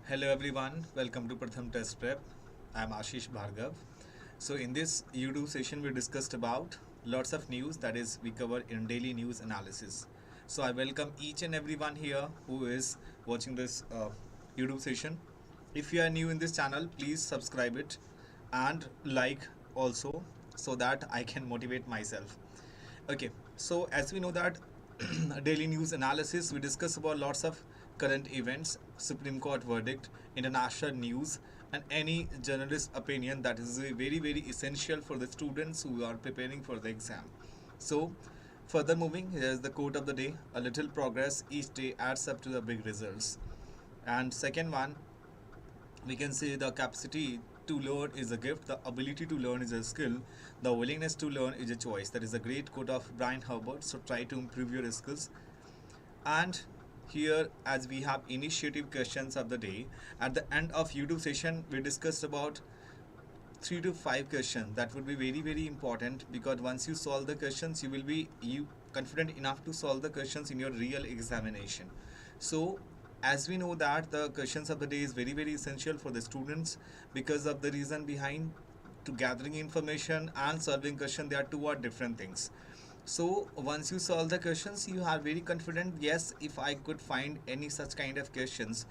Hello everyone, welcome to PRATHAM Test Prep. I'm Ashish Bhargav. So in this YouTube session we discussed about lots of news that is we cover in daily news analysis. So I welcome each and everyone here who is watching this YouTube session. If you are new in this channel, please subscribe it and like also so that I can motivate myself. Okay, so as we know that daily news analysis, we discuss about lots of current events, Supreme Court verdict, international news, and any journalist opinion that is very essential for the students who are preparing for the exam. So, further moving, here is the quote of the day: "A little progress each day adds up to the big results." And second one, we can say the capacity to learn is a gift, the ability to learn is a skill, the willingness to learn is a choice. That is a great quote of Brian Herbert. So try to improve your skills. And here, as we have initiative questions of the day, at the end of YouTube session we discussed about 3 to 5 questions that would be very important, because once you solve the questions you will be confident enough to solve the questions in your real examination. So as we know that the questions of the day is very essential for the students, because of the reason behind to gathering information and solving question, they are two different things. So once you solve the questions you are very confident, yes, if I could find any such kind of questions,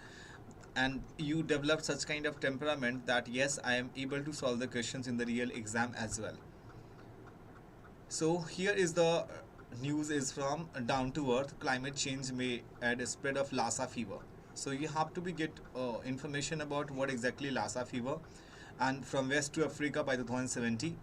and you develop such kind of temperament that yes, I am able to solve the questions in the real exam as well. So here is the news is from Down to Earth. Climate change may add a spread of Lassa fever. So you have to be get information about what exactly Lassa fever, and from West to Africa by 2070.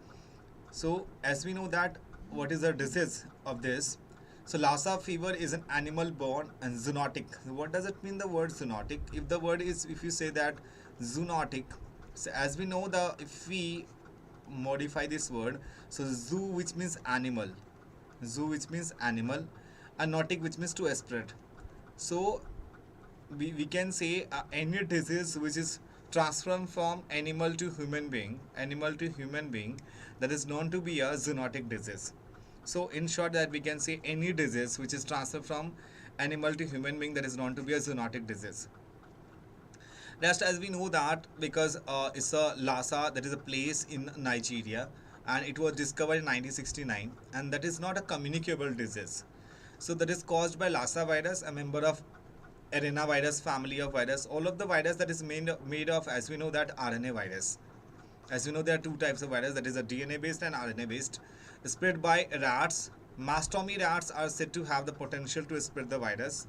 So as we know that what is the disease of this? So Lassa fever is an animal born and zoonotic. What does it mean, the word zoonotic? If you say that zoonotic, so as we know, the if we modify this word, so zoo which means animal, and nautic which means to spread. So we can say any disease which is transformed from animal to human being, that is known to be a zoonotic disease. So in short, that we can say any disease which is transferred from animal to human being, that is known to be a zoonotic disease. Next, as we know that because it's a Lassa, that is a place in Nigeria, and it was discovered in 1969, and that is not a communicable disease. So that is caused by Lassa virus, a member of arenavirus family of virus. All of the virus that is made of, as we know, that RNA virus. As we know, there are two types of virus, that is a DNA based and RNA based, spread by rats. Mastomy rats are said to have the potential to spread the virus.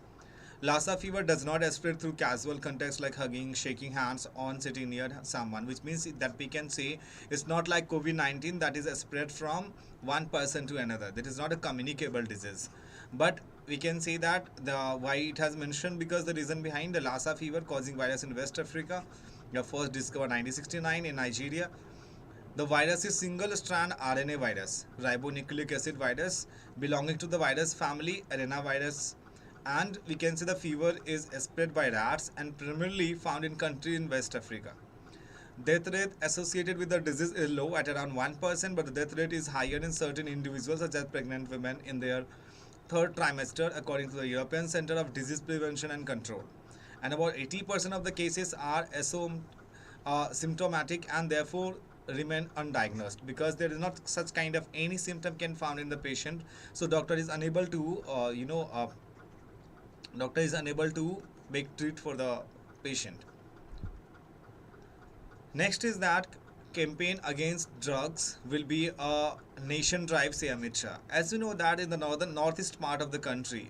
Lassa fever does not spread through casual context like hugging, shaking hands, on sitting near someone, which means that we can say it's not like COVID-19 that is spread from one person to another. That is not a communicable disease. But we can say that why it has mentioned, because the reason behind the Lassa fever causing virus in West Africa, the first discovered 1969 in Nigeria. The virus is single strand RNA virus, ribonucleic acid virus, belonging to the virus family arenavirus, and we can say the fever is spread by rats and primarily found in country in West Africa. Death rate associated with the disease is low at around 1%, but the death rate is higher in certain individuals such as pregnant women in their third trimester, according to the European Center of Disease Prevention and Control. And about 80% of the cases are symptomatic and therefore remain undiagnosed, because there is not such kind of any symptom can found in the patient. So doctor is unable to make treat for the patient. Next is that campaign against drugs will be a nation drive, say Amit Shah. As you know that in the northeast part of the country,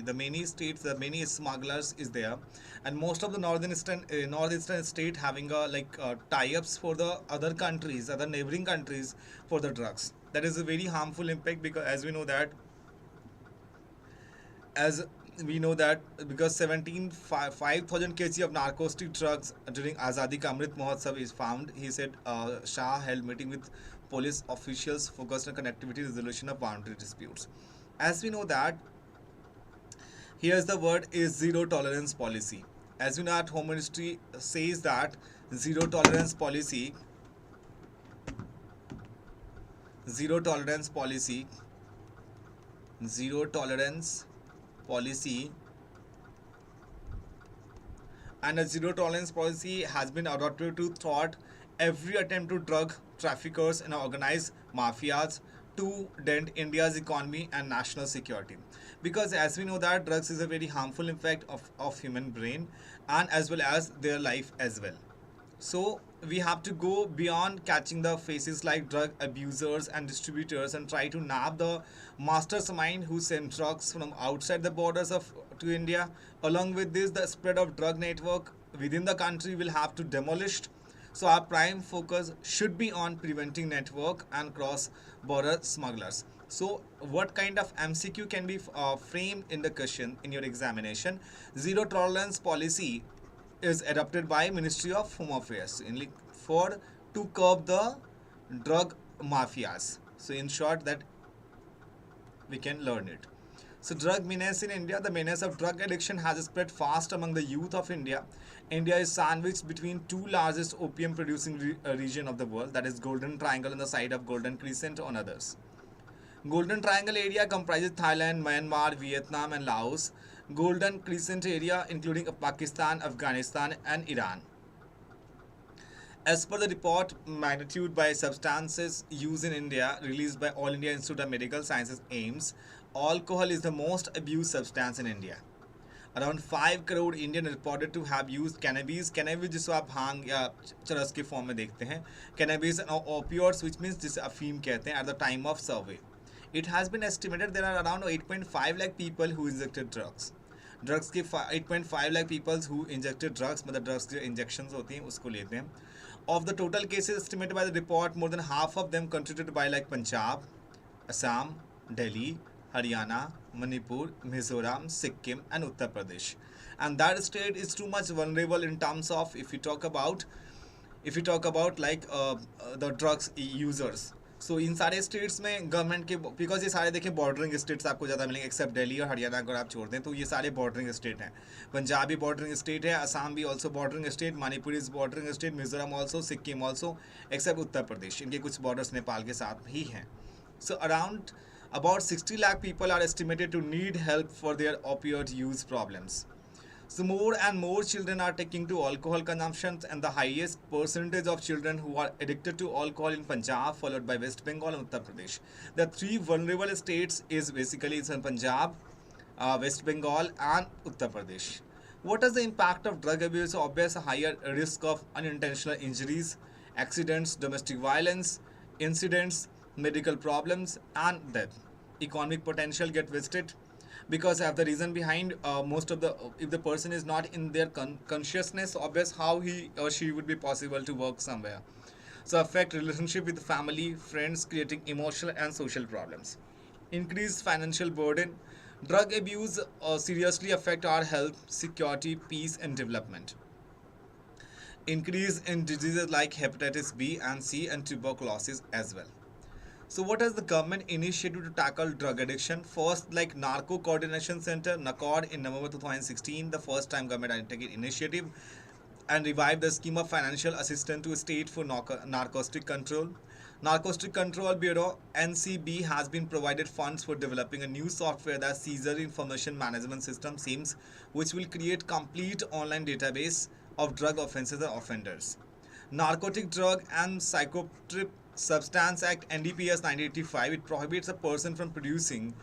the many states, the many smugglers is there, and most of the northeastern state having tie-ups for the other countries, other neighboring countries for the drugs. That is a very harmful impact, because as we know that because 5,000 kg of narcotic drugs during Azadi Ka Amrit Mahotsav is found. He said Shah held meeting with police officials focused on connectivity resolution of boundary disputes. As we know that, here's the word is zero tolerance policy. As we know that Home Ministry says that zero tolerance policy zero tolerance policy and a zero tolerance policy has been adopted to thwart every attempt to drug traffickers and organized mafias to dent India's economy and national security. Because as we know that drugs is a very harmful effect of human brain and as well as their life as well. So we have to go beyond catching the faces like drug abusers and distributors and try to nab the mastermind who send drugs from outside the borders of to India. Along with this, the spread of drug network within the country will have to demolished. So our prime focus should be on preventing network and cross-border smugglers. So what kind of MCQ can be framed in the question in your examination? Zero tolerance policy is adopted by Ministry of Home Affairs for to curb the drug mafias. So in short that we can learn it. So drug menace in India, the menace of drug addiction has spread fast among the youth of India. India is sandwiched between two largest opium producing region of the world, that is Golden Triangle on the side of Golden Crescent on others. Golden Triangle area comprises Thailand, Myanmar, Vietnam and Laos. Golden Crescent area including Pakistan, Afghanistan and Iran. As per the report, magnitude by substances used in India released by All India Institute of Medical Sciences AIMS, alcohol is the most abused substance in India. Around 5 crore Indian reported to have used cannabis. Cannabis जिसको आप भांग या चरस के form में देखते हैं. Cannabis and opioids, which means जिसे अफीम कहते हैं, at the time of survey. It has been estimated there are around 8.5 lakh people who injected drugs. Drugs के 8.5 lakh peoples who injected drugs, मतलब ड्रग्स जो इंजेक्शंस होती हैं उसको लेते हैं. Of the total cases estimated by the report, more than half of them contributed by like Punjab, Assam, Delhi, Haryana, Manipur, Mizoram, Sikkim and Uttar Pradesh. And that state is too much vulnerable in terms of if you talk about like the drugs users. सो इन सारे states में government के, because ये सारे देखें bordering states आपको ज़्यादा मिलेंगे accept Delhi और हरियाणा अगर आप छोड़ दें तो ये सारे बॉर्डरिंग स्टेट हैं. पंजाब भी बॉर्डरिंग स्टेट है, असम भी also bordering state, Manipur is bordering state, Mizoram also, Sikkim also, except Uttar Pradesh, इनके कुछ बॉर्डर्स नेपाल के साथ ही हैं. So around about 60 lakh people are estimated to need help for their opioid use problems. So more and more children are taking to alcohol consumption, and the highest percentage of children who are addicted to alcohol in Punjab, followed by West Bengal and Uttar Pradesh. The three vulnerable states is basically in Punjab, West Bengal and Uttar Pradesh. What is the impact of drug abuse? Obvious higher risk of unintentional injuries, accidents, domestic violence, incidents, medical problems and death. Economic potential get wasted because of the reason behind most of the, if the person is not in their consciousness, obvious how he or she would be possible to work somewhere. So affect relationship with family, friends, creating emotional and social problems. Increased financial burden. Drug abuse seriously affect our health, security, peace and development. Increase in diseases like hepatitis B and C and tuberculosis as well. So what has the government initiated to tackle drug addiction? First, like Narco Coordination Center, NACOD, in November 2016, the first time government undertook initiative and revived the scheme of financial assistance to state for narcotic control. Narcotic Control Bureau, NCB, has been provided funds for developing a new software, that Seizure Information Management System, SIMS, which will create complete online database of drug offenses and offenders. Narcotic Drug and Psychotropic Substance Act NDPS 1985, it prohibits a person from producing,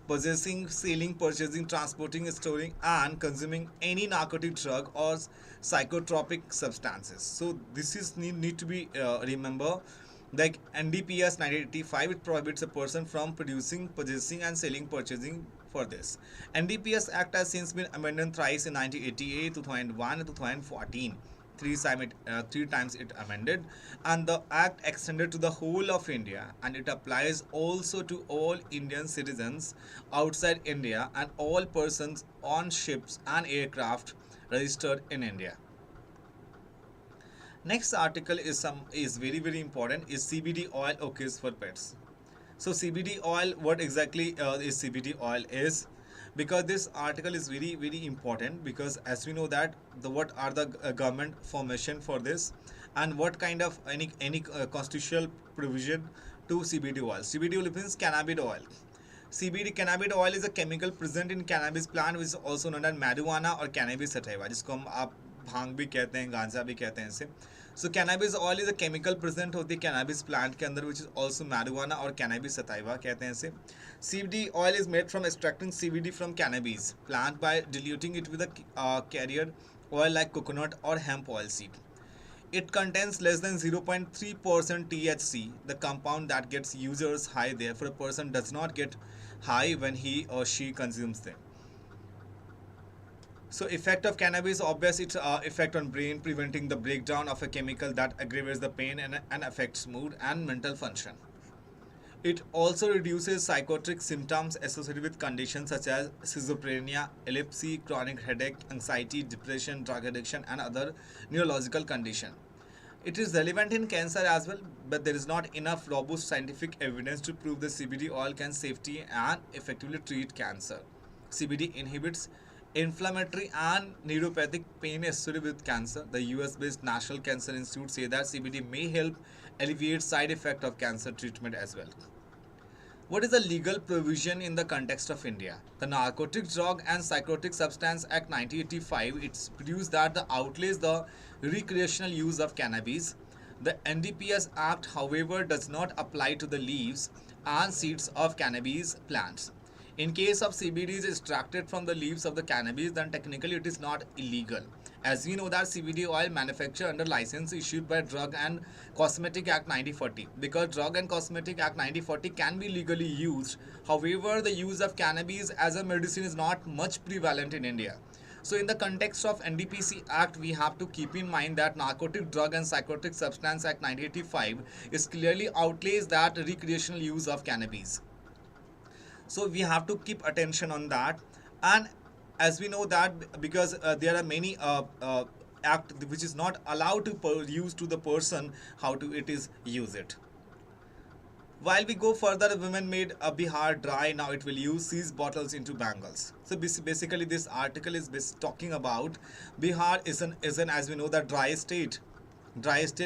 possessing, selling, purchasing, transporting, storing and consuming any narcotic drug or psychotropic substances. So this is need to be remember, like NDPS 1985, it prohibits a person from producing, possessing and selling, purchasing for this. NDPS Act has since been amended thrice in 1988, 2001 and 2014. Three times it amended, and the act extended to the whole of India, and it applies also to all Indian citizens outside India and all persons on ships and aircraft registered in India. Next article is very important, is CBD oil okay for pets. So CBD oil, what exactly is CBD oil is, because this article is very important, because as we know that what are the government formation for this and what kind of any constitutional provision to CBD oil. CBD oil means cannabis oil. Cannabis oil is a chemical present in cannabis plant which is also known as marijuana or cannabis sativa, जिसको हम आप भांग भी कहते हैं, गांजा भी कहते हैं इसे. So cannabis oil is a chemical present होती है cannabis plant के अंदर, which is also marijuana और cannabis sativa कहते हैं इसे. CBD oil is made from extracting CBD from cannabis plant by diluting it with a carrier oil like coconut or hemp oil seed. It contains less than 0.3% THC, the compound that gets users high. Therefore, a person does not get high when he or she consumes them. So effect of cannabis, obvious its effect on brain, preventing the breakdown of a chemical that aggravates the pain and affects mood and mental function. It also reduces psychotic symptoms associated with conditions such as schizophrenia, epilepsy, chronic headache, anxiety, depression, drug addiction, and other neurological conditions. It is relevant in cancer as well, but there is not enough robust scientific evidence to prove the CBD oil can safely and effectively treat cancer. CBD inhibits inflammatory and neuropathic pain associated with cancer. The US-based National Cancer Institute say that CBD may help alleviate side effects of cancer treatment as well. What is the legal provision in the context of India? The Narcotic Drug and Psychotic Substance Act 1985, it's produced that the outlays the recreational use of cannabis. The NDPS Act, however, does not apply to the leaves and seeds of cannabis plants. In case of CBD is extracted from the leaves of the cannabis, then technically it is not illegal. As we know that CBD oil manufactured under license issued by Drug and Cosmetic Act 1940. Because Drug and Cosmetic Act 1940 can be legally used, however, the use of cannabis as a medicine is not much prevalent in India. So in the context of NDPC Act, we have to keep in mind that Narcotic Drug and Psychotic Substance Act 1985 is clearly outlays that recreational use of cannabis. So we have to keep attention on that. And as we know that because there are many act which is not allowed to use to the person how to it is use it. While we go further, women made a Bihar dry, now it will use seized bottles into bangles. So basically this article is talking about Bihar is an as we know the dry state,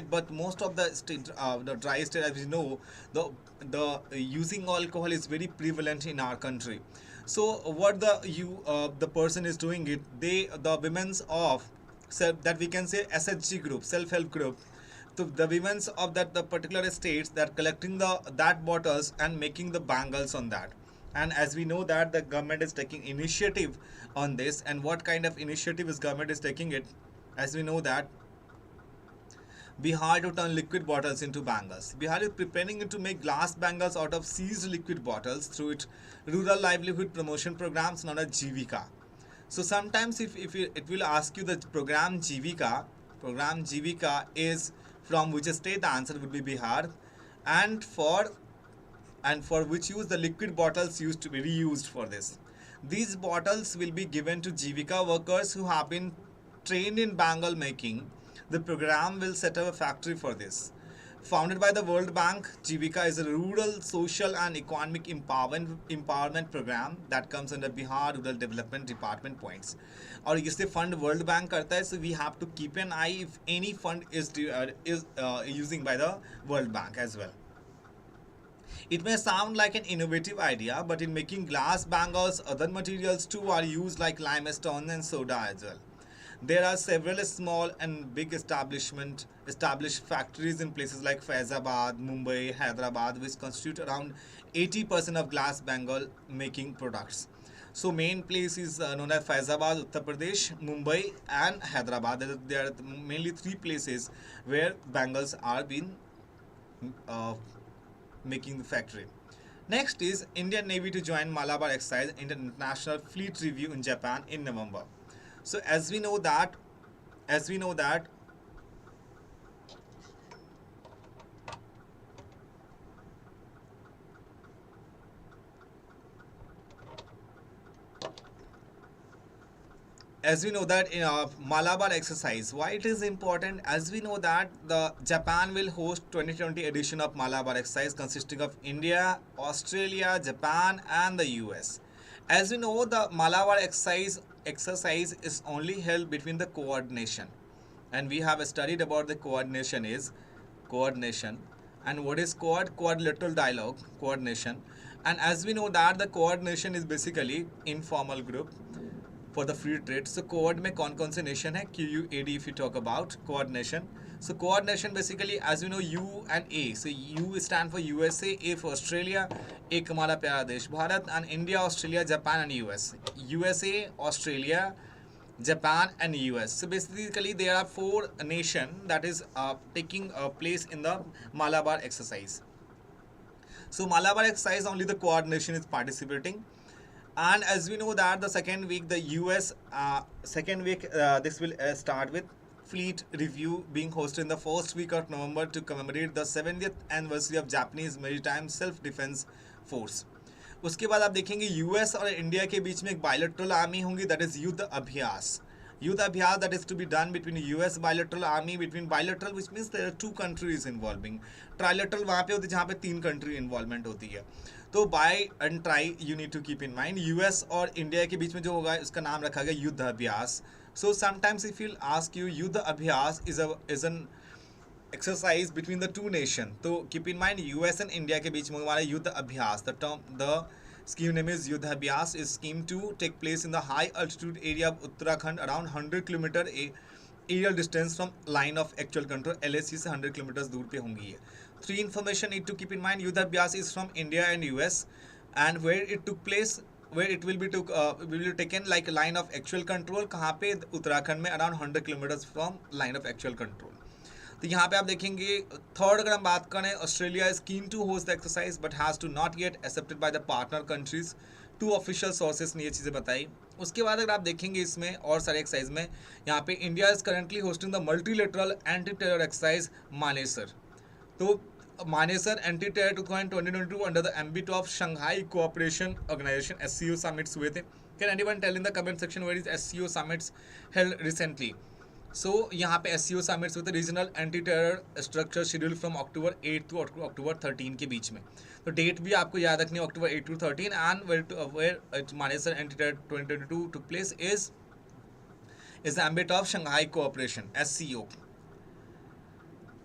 but most of the state the dry state, as we know, the using alcohol is very prevalent in our country. So what the person is doing it, the women's of that we can say SHG group, self-help group. So the women's of the particular states that collecting that bottles and making the bangles on that. And as we know that the government is taking initiative on this, and what kind of initiative is government is taking it, as we know that Bihar to turn liquid bottles into bangles. Bihar is preparing it to make glass bangles out of seized liquid bottles through its rural livelihood promotion programs known as Jivika. So sometimes if it will ask you the program Jivika is from which state, the answer would be Bihar, and for which use the liquid bottles used to be reused for this. These bottles will be given to Jivika workers who have been trained in bangle making. The program will set up a factory for this. Founded by the World Bank, Jivika is a rural, social and economic empowerment program that comes under Bihar Rural Development Department points. और इससे fund World Bank करता है, so we have to keep an eye if any fund is using by the World Bank as well. It may sound like an innovative idea, but in making glass bangles, other materials too are used like limestone and soda as well. There are several small and big established factories in places like Faizabad, Mumbai, Hyderabad, which constitute around 80% of glass bangle making products. So main place is known as Faizabad, Uttar Pradesh, Mumbai and Hyderabad. There are mainly three places where bangles are being making the factory. Next is Indian Navy to join Malabar exercise in the International Fleet Review in Japan in November. So as we know that in Malabar exercise, why it is important, as we know that the Japan will host 2020 edition of Malabar exercise consisting of India, Australia, Japan and the US. As we know, the Malabar exercise is only held between the coordination, and we have studied about the coordination. And what is quadrilateral dialogue coordination. And as we know that the coordination is basically informal group, for the free trade. So CUET में कौन कौन से nation है? QUAD if you talk about CUET nation. So CUET nation basically, as you know, U and A. So U stand for USA, A for Australia, एक हमारा प्यारा देश Bharat, and India, Australia, Japan and US. USA, Australia, Japan and US. So basically there are four nations that is taking place in the Malabar exercise. So Malabar exercise, only the CUET nation is participating. And as we know that the second week, the US second week, this will start with fleet review being hosted in the first week of November to commemorate the 70th anniversary of Japanese maritime self defense force. उसके बाद आप देखेंगे US और India के बीच में एक bilateral army होंगी, that is Yudh Abhyas. Yudh Abhyas that is to be done between US bilateral army, between bilateral which means there are two countries involving. Trilateral वहाँ पे होती है जहाँ पे 3 कंट्री इन्वॉल्वमेंट होती है. तो by and try you need to keep in mind US और इंडिया के बीच में जो होगा उसका नाम रखा गया Yudh Abhyas. So sometimes if you ask you Yudh Abhyas is an exercise between the two nation. तो keep in mind US and India के बीच में हमारा Yudh Abhyas, the scheme name is Yuddha Abhyas is scheme to take place in the high altitude area of Uttarakhand around 100 km aerial distance from line of actual control. LAC से 100 kilometers दूर पे होंगी ये. 3 information need to keep in mind. Yuddha Abhyas is from India and US, and where it took place, where it will be taken like line of actual control. कहाँ पे? उत्तराखंड में around 100 kilometers from line of actual control. तो यहाँ पे आप देखेंगे third अगर हम बात करें, Australia is keen to host the exercise but has to not yet accepted by the partner countries. 2 official sources ने ये चीज़ें बताई. उसके बाद अगर आप देखेंगे इसमें और सारे एक्सरसाइज में यहाँ पे India is currently hosting the multilateral anti terror exercise Manesar. तो Manesar anti terror 2022 under the ambit of Shanghai Cooperation Organisation SCO summits हुए थे. Can anyone tell in the comment section where is SCO summits held recently? So यहाँ पे SCO summits होते regional anti terror structure schedule from October 8 to October 13 के बीच में. तो date भी आपको याद रखनी है, October 8 to 13. And where Manesar anti terror 2022 took place is the ambit of Shanghai cooperation SCO.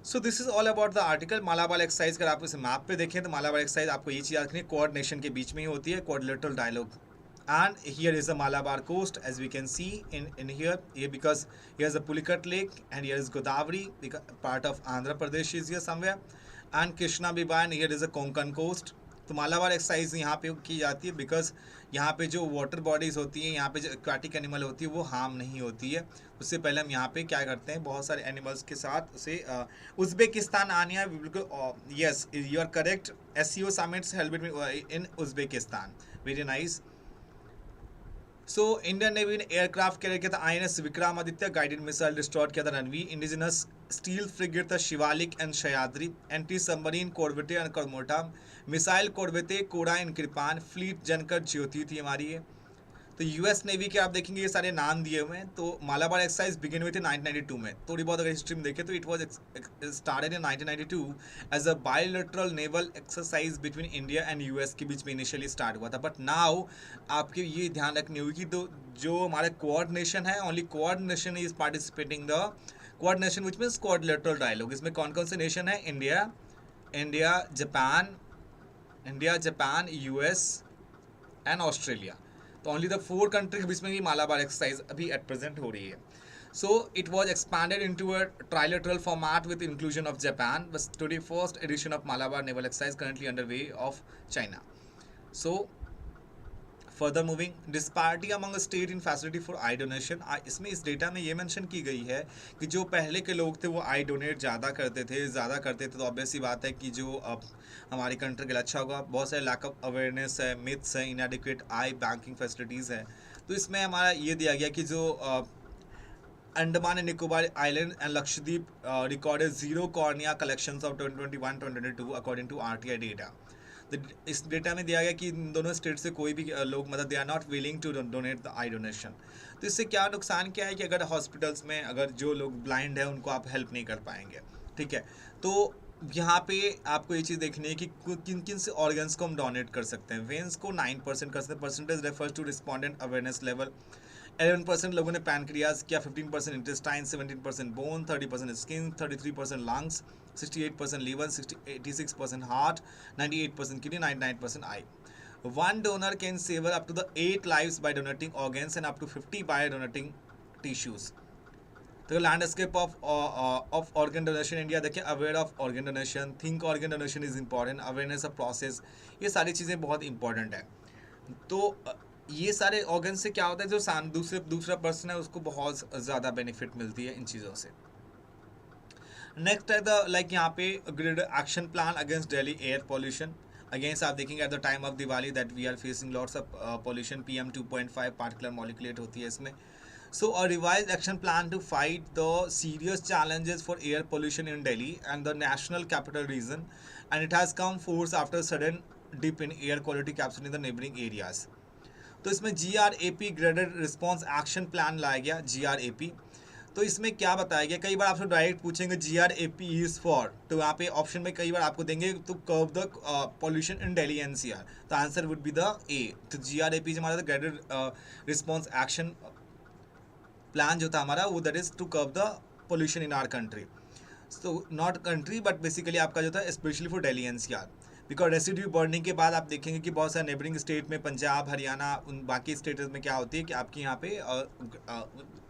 So this is all about the article. Malabar exercise अगर आप इस मैप पे देखें तो मालाबार एक्सरसाइज आपको ये चीज़ याद रखनी है, कोऑर्डिनेशन के बीच में ही होती है, कोऑर्डिनेटरल dialogue. And here is the Malabar coast, as we can see in here because here is the Pulicat Lake and here is Godavari, part of Andhra Pradesh is here somewhere, and Krishna Biba, and here is the Konkan coast. तो Malabar exercise यहाँ पे की जाती है because यहाँ पे जो water bodies होती हैं, यहाँ पे जो एक्वाटिक एनिमल होती है वो हार्म नहीं होती है. उससे पहले हम यहाँ पे क्या करते हैं, बहुत सारे एनिमल्स के साथ उसे उज़्बेकिस्तान आने हैं. बिल्कुल yes, you are correct. SCO summits held in Uzbekistan. Very nice. So Indian navy ने एयरक्राफ्ट कैरियर किया था INS Vikramaditya, guided missile destroyed किया था रणवी, इंडिजिनस स्टील फ्रिगेट था Shivalik and Sahyadri, anti submarine corvette and Kamorta, missile corvette Kora and Kirpan, fleet tanker Jyoti थी हमारी ये. तो US नेवी के आप देखेंगे ये सारे नाम दिए हुए हैं. तो मालाबार एक्सरसाइज बिगिन हुई थी 1992 में. थोड़ी बहुत अगर हिस्ट्री में देखें तो it was started in 1992 as a bilateral naval exercise between India and US के बीच में इनिशियली स्टार्ट हुआ था. बट नाउ आपके ये ध्यान रखनी होगी कि तो जो हमारे कोऑर्डिनेशन है, only coordination is participating the coordination which means coordinateral dialogue. इसमें कौन कौन से नेशन है? India, Japan, US and Australia. तो ओनली द 4 कंट्री के बीच में भी मालाबार एक्सरसाइज अभी एट प्रेजेंट हो रही है. So it was expanded into a trilateral format with inclusion of Japan. बस 21st edition of Malabar naval exercise currently under way of China. So further moving, disparity among state in facility for I donation. इसमें इस data में ये mention की गई है कि जो पहले के लोग थे वो आई डोनेट ज़्यादा करते थे. तो ऑब्वियस सी बात है कि जो अब हमारी कंट्री के लिए अच्छा होगा. बहुत सारे लैक ऑफ अवेयरनेस है, मिथ्स है, इनएडिक्वेट आई बैंकिंग फैसिलिटीज़ है. तो इसमें हमारा ये दिया गया कि जो Andaman and Nicobar island and Lakshadweep recorded 0 cornea collections of 2021-2022 according to RTI data. इस डेटा में दिया गया कि इन दोनों स्टेट से कोई भी लोग मतलब they are not willing to donate the eye donation. तो इससे क्या नुकसान क्या है कि अगर हॉस्पिटल्स में अगर जो लोग ब्लाइंड है उनको आप हेल्प नहीं कर पाएंगे. ठीक है, तो यहाँ पे आपको ये चीज़ देखनी है कि किन किन से ऑर्गन्स को हम डोनेट कर सकते हैं. वेन्स को 9% कर सकते हैं. Percentage refers to respondent awareness level. 11% लोगों ने पैनक्रियाज किया, 15% intestine, 17% bone, 30% skin, 33% lungs, 68% liver, 86% heart, 98% kidney, 99% eye. One donor can save up to the 8 lives by donating organs and up to 50 by donating tissues. तो landscape of organ donation India देखिए, aware of organ donation, think organ donation is important, awareness of process, ये सारी चीज़ें बहुत important है. तो ये सारे ऑर्गन से क्या होता है, जो दूसरा पर्सन है उसको बहुत ज़्यादा बेनिफिट मिलती है इन चीज़ों से. नेक्स्ट है द लाइक यहाँ पे grid action plan against Delhi air pollution. Against आप देखेंगे at the time of Diwali that we are facing lots of pollution, PM 2.5 particular moleculate होती है इसमें. So a revised action plan to fight the serious challenges for air pollution in Delhi and the National Capital Region, and it has come forth after a sudden dip in air quality captured in the neighboring areas. तो इसमें GRAP Graded Response Action Plan लाया गया, GRAP. तो इसमें क्या बताया गया, कई बार आपसे डायरेक्ट पूछेंगे GRAP इज फॉर, तो यहाँ पे ऑप्शन में कई बार आपको देंगे तो curve the pollution in Delhi NCR, तो आंसर वुड बी द ए. तो GRAP जो हमारा ग्रेडेड रिस्पॉन्स एक्शन प्लान जो था हमारा वो that is to curve the pollution in our country. So not country but basically आपका जो था especially for Delhi NCR, because residue burning के बाद आप देखेंगे कि बहुत सारे नेबरिंग स्टेट में, पंजाब, हरियाणा, उन बाकी स्टेट्स में क्या होती है कि आपकी यहाँ पे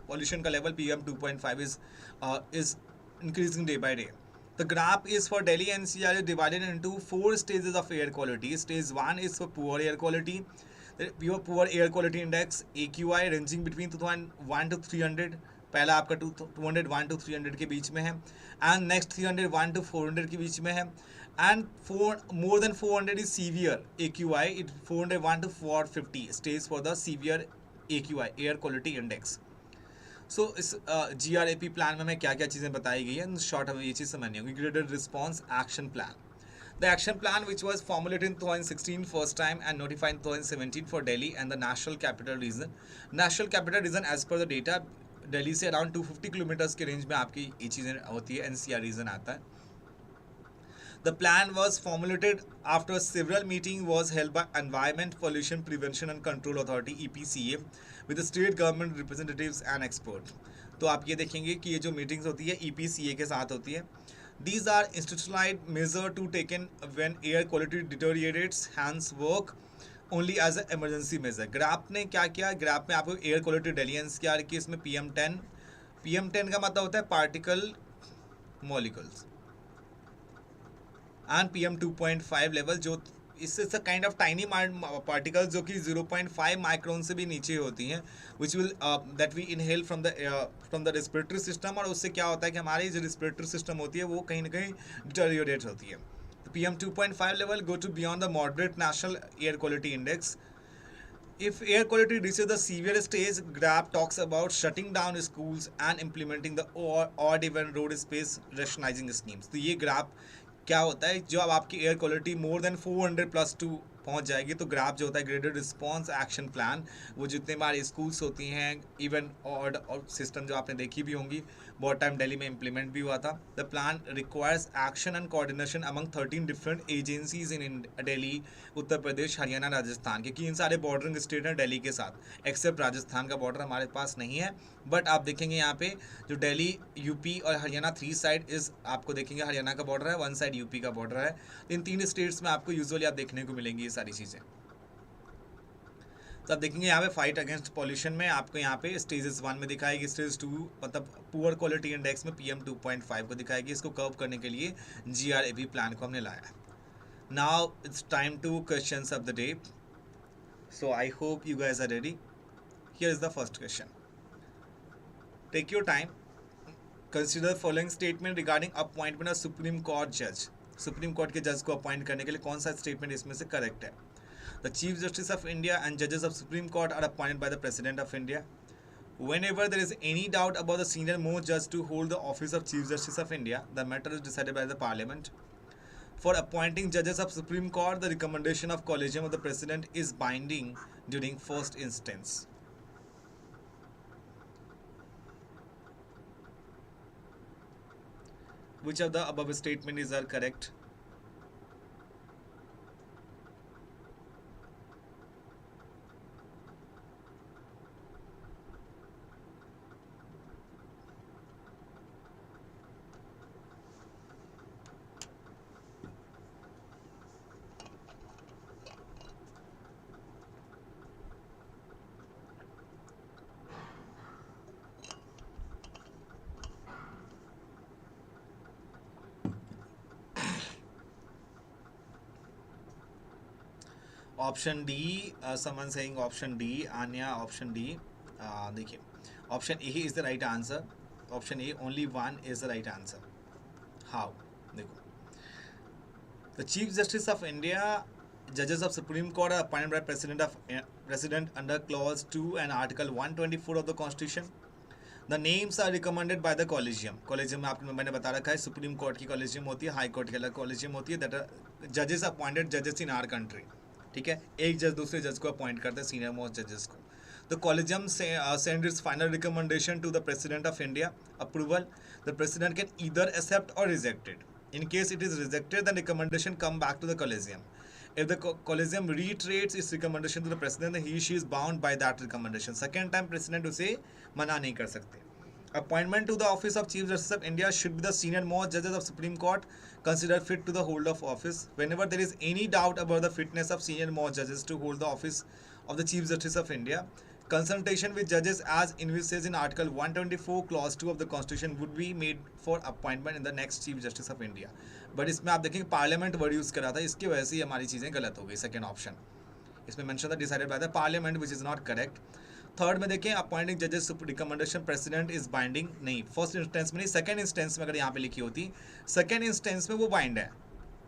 पॉल्यूशन का level PM 2.5 is increasing day by day. The graph is for Delhi NCR is divided into 4 stages of air quality. Stage 1 is for poor air quality. Your poor air quality index AQI ranging between 201 to 300. पहला आपका 201 to 300 के बीच में है, and next 301 to 400 के बीच में है, and more than 400 is severe AQI. It 401 to 450 stays for the severe AQI air quality index. सो इस GRAP प्लान में हमें क्या क्या चीज़ें बताई गई है, शॉर्ट हमें ये चीज़ समझनी होगी. Graded response action plan. The action plan, which was formulated in 2016 first time and notified in 2017 for Delhi and the National Capital Region. National Capital Region as per the data, Delhi से around 250 kilometres के range में आपकी ये चीज़ें होती है, NCR reason आता है. The plan was formulated after several meetings was held by Environment Pollution Prevention and Control Authority EPCA with the state government representatives and experts. तो आप ये देखेंगे कि ये जो मीटिंग्स होती है EPCA के साथ होती है. These are institutionalized measures to taken when air quality deteriorates, hence work only as an emergency measure. Graph ने क्या किया, ग्राफ में आपको एयर क्वालिटी दिल्ली NCR की इसमें PM10 का मतलब होता है particle molecules, and PM 2.5 level जो इससे काइंड ऑफ टाइनी पार्टिकल्स जो कि 0.5 माइक्रोन से भी नीचे होती हैं, which will that we inhale from the respiratory system, और उससे क्या होता है कि हमारी जो रेस्पिरेटरी सिस्टम होती है वो कहीं ना कहीं डिटेरियोरेट होती है. PM 2.5 level go to beyond the moderate national air quality index. If air quality reaches the severe stage, graph talks about shutting down schools and implementing the odd even road space rationalizing schemes. तो ये graph क्या होता है, जो अब आपकी air quality more than 400+2 पहुंच जाएगी तो ग्राफ जो होता है ग्रेडेड रिस्पॉन्स एक्शन प्लान, वो जितने हमारे स्कूल्स होती हैं, इवन ऑड और सिस्टम जो आपने देखी भी होंगी, बहुत टाइम दिल्ली में इम्प्लीमेंट भी हुआ था. The plan requires action and coordination among 13 different agencies in Delhi, Uttar Pradesh, Haryana, Rajasthan, क्योंकि इन सारे बॉर्डरिंग स्टेट हैं दिल्ली के साथ, एक्सेप्ट राजस्थान का बॉर्डर हमारे पास नहीं है. बट आप देखेंगे यहाँ पे जो दिल्ली, यूपी और हरियाणा 3 साइड इज आपको देखेंगे हरियाणा का बॉर्डर है, 1 साइड यूपी का बॉर्डर है. इन 3 स्टेट्स में आपको यूजुअली आप देखने को मिलेंगी ये सारी चीज़ें. तो आप देखेंगे यहाँ पे फाइट अगेंस्ट पॉल्यूशन में आपको यहाँ पे स्टेजेस 1 में दिखाएगी, स्टेज 2 मतलब पुअर क्वालिटी इंडेक्स में PM 2.5 को दिखाएगी. इसको कर्व करने के लिए GRAP प्लान को हमने लाया. Now it's time to questions of the day. So I hope you guys are ready. Here is the first question. Take your time. Consider following statement regarding appointment of supreme court जज. Supreme court के जज को appoint करने के लिए कौन सा statement इसमें से करेक्ट है. The Chief Justice of India and judges of Supreme Court are appointed by the President of India. Whenever there is any doubt about the senior most judge to hold the office of Chief Justice of India, the matter is decided by the Parliament. For appointing judges of Supreme Court, the recommendation of Collegium of the President is binding during first instance. Which of the above statements are correct? Option D, someone saying option D, Aanya option D. देखिए, option A is the right answer, option A only one is the right answer. How? देखो, the chief justice of India, judges of Supreme Court are appointed by President under Clause 2 and Article 124 of the Constitution. The names are recommended by the Collegium. Collegium में आपको मैंने बता रखा है, supreme court की collegium होती है, high court की अलग कॉलेजियम होती है, दैट आर जजेस अपॉइंटेड जजेस इन आवर कंट्री। ठीक है, एक जज दूसरे जज को अपॉइंट करते हैं, सीनियर मोस्ट जजेस को। The collegium send its final recommendation to the President of India. Approval. The President can either accept or reject it. In case it is rejected, the recommendation come back to the collegium. If the collegium reiterates its recommendation to the President, then he/she is bound by that recommendation. Second time President उसे मना नहीं कर सकते। Appointment to the office of Chief Justice of India should be the senior most judges of Supreme Court considered fit to the hold of office. Whenever there is any doubt about the fitness of senior most judges to hold the office of the Chief Justice of India, consultation with judges as envisaged in Article 124 Clause 2 of the Constitution would be made for appointment in the next Chief Justice of India. But इसमें आप देखेंगे parliament word use करा था, इसकी वजह से हमारी चीज़ें गलत हो गई। सेकेंड ऑप्शन इसमें मेंशन था decided by the parliament, which is not correct. Third में देखें, अपॉइंटिंग जजेस रिकमेंडेशन प्रेसिडेंट इज बाइंडिंग, नहीं, फर्स्ट इंस्टेंस में नहीं, सेकेंड इंस्टेंस में अगर यहाँ पे लिखी होती, सेकेंड इंस्टेंस में वो बाइंड है,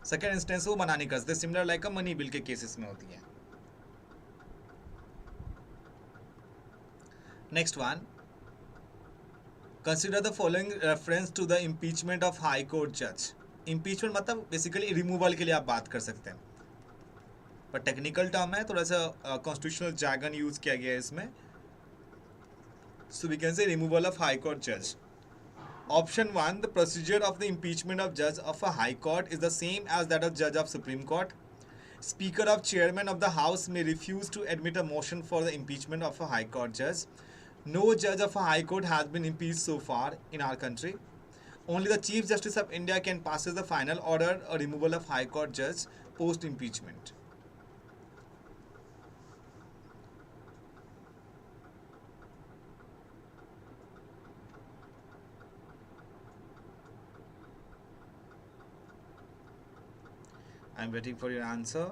सेकेंड इंस्टेंस वो मना नहीं कर सकते, similar like a money bill के केसेस में होती है। Next one, consider the following reference to the impeachment of high court जज। इम्पीचमेंट मतलब बेसिकली रिमूवल के लिए आप बात कर सकते हैं, पर टेक्निकल टर्म है, थोड़ा सा कॉन्स्टिट्यूशनल जैगन यूज किया गया है इसमें। So we can say removal of high court जज। Option one, the procedure of the impeachment of जज of a high court is the same as that of जज of supreme court. Speaker of chairman of the house may refuse to admit a motion for the impeachment of a high court judge. No judge of a high court has been impeached so far in our country. Only the Chief Justice of India can pass the final order or removal of High Court judge post impeachment. I am waiting for your answer.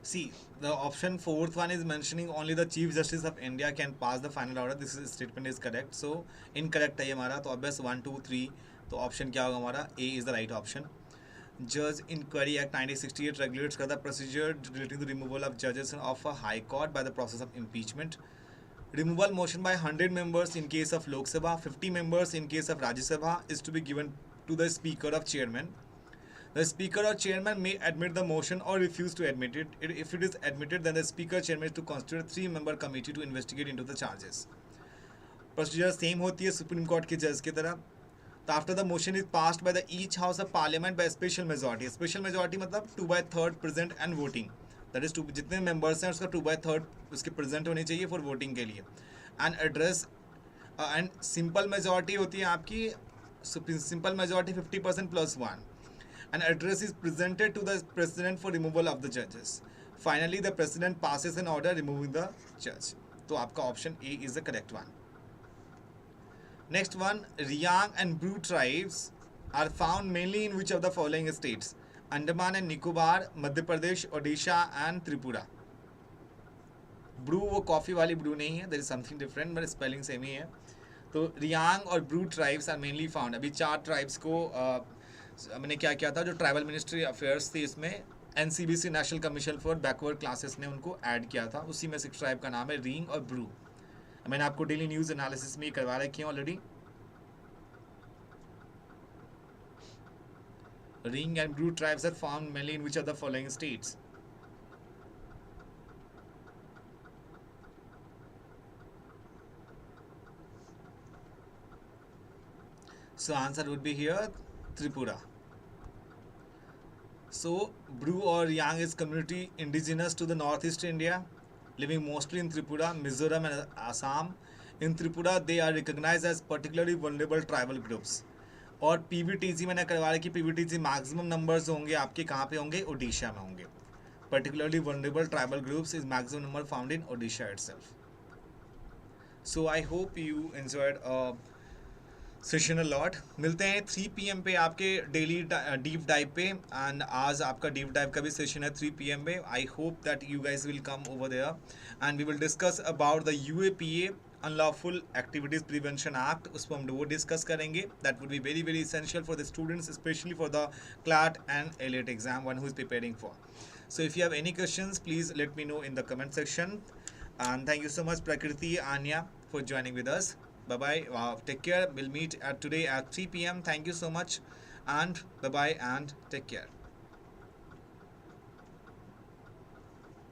See, the option fourth one is mentioning only the Chief Justice of India can pass the final order. This statement is correct. So incorrect है ये हमारा, तो obvious 1 2 3, तो option क्या होगा हमारा? A is the right option. Judge Inquiry Act 1968 regulates the procedure relating to removal of judges of a high court by the process of impeachment. Removal motion by 100 members in case of Lok Sabha, 50 members in case of Rajya Sabha is to be given to the Speaker of Chairman. The Speaker or Chairman may admit the motion or refuse to admit it. If it is admitted, then the Speaker Chairman is to constitute a 3-member committee to investigate into the charges. Procedure same होती है supreme court के जज की तरह। तो after the motion is passed by the each house of parliament by special majority. Special majority मतलब 2/3 present and voting, that is जितने members हैं उसका 2/3 उसके प्रेजेंट होने चाहिए फॉर वोटिंग के लिए। And address and simple majority होती है आपकी, simple majority 50% + 1। An address is presented to the president for removal of the judges. Finally, the president passes an order removing the judge. तो आपका option A is the correct one. Next one, Riang and Bru tribes are found mainly in which of the following states? Andaman and Nicobar, Madhya Pradesh, Odisha and Tripura. Bru वो coffee वाली ब्रू नहीं है, there is something different, but spelling same ही है। तो रियांग और Bru tribes are mainly found. अभी 4 tribes को मैंने क्या किया था, जो ट्राइबल मिनिस्ट्री अफेयर्स थी इसमें NCBC national commission for backward classes ने उनको ऐड किया था, उसी में 6 ट्राइब का नाम है रिंग और ब्रू। मैंने आपको डेली न्यूज़ एनालिसिस में करवा रखी है already. Reang and Bru tribes are found mainly in which are the following states? So answer would be here Tripura. So Bru or Yang is community indigenous to the northeast India, living mostly in Tripura, Mizoram and Assam. In Tripura, they are recognized as particularly vulnerable tribal groups. और पीवीटीसी मैंने करवा रहा कि पीवीटीसी maximum numbers होंगे आपके कहाँ पे होंगे ओडिशा में होंगे particularly vulnerable tribal groups is maximum number found in Odisha itself. So I hope you enjoyed session a lot. मिलते हैं 3 PM पे आपके डेली डीप डाइव पे. एंड आज आपका डीप डाइव का भी सेशन है 3 PM पे. I hope that you guys will come over there and we will discuss about the UAPA unlawful activities prevention act. उस पर हम वो डिस्कस करेंगे. That would be very very essential for the students, especially for the CLAT and AILET exam one who is preparing for. So if you have any questions, please let me know in the comment section. And thank you so much Prakriti, Anya for joining with us. Bye bye. Take care. We'll meet at today at 3 PM. Thank you so much and bye bye and take care.